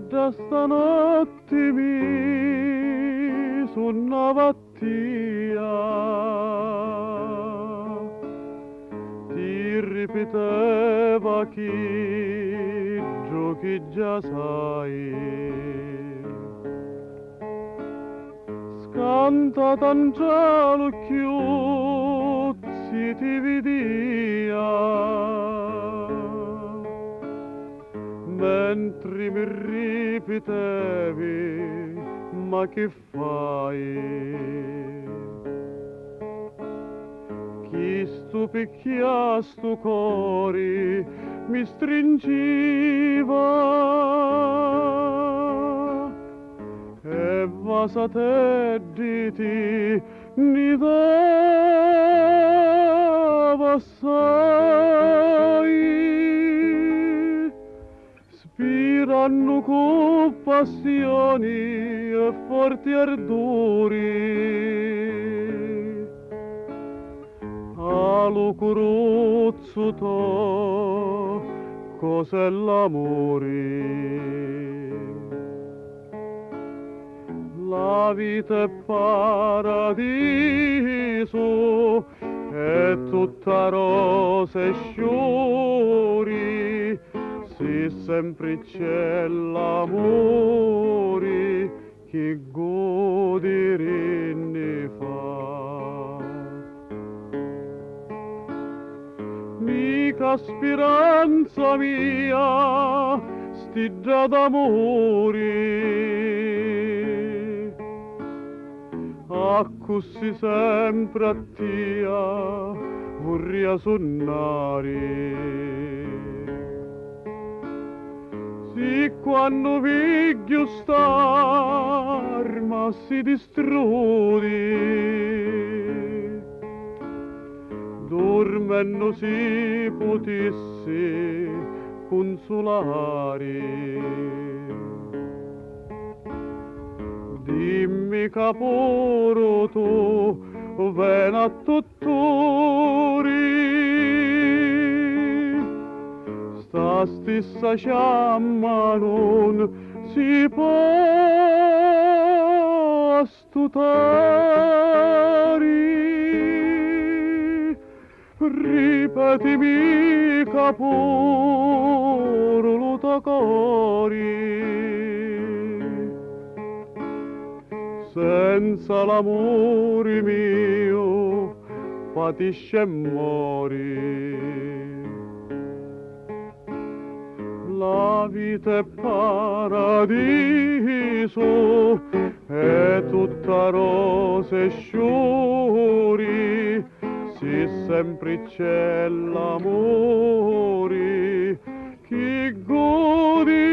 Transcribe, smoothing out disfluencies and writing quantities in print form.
da stanotte mi sono vattia, ti ripeteva chi giochi già sai. Scanta t'angelo chiuzzi ti vidia, mentre mi ripetevi, ma che fai? Chi sto picchia sto cori mi stringeva, e vasa te diti mi dava assai, spirano con passioni e forti ardori, allo curuzzo to cos'è l'amore. La vita è paradiso, è tutta rose e sciori, se sempre c'è l'amore che godere ne fa. Mica speranza mia, sti già d'amore, accussi sempre a tia vorria suonare. Sì, quando viglio star ma si distrudi, dormendo si potesse consolare. Dimmi caporo tu, ven a tuttori, sta stessa ciamma non si può astutare. Ripetimi caporo lo tacori, senza l'amore mio patisce e mori. La vita è paradiso, è tutta rose e sciori, se sempre c'è l'amore che godi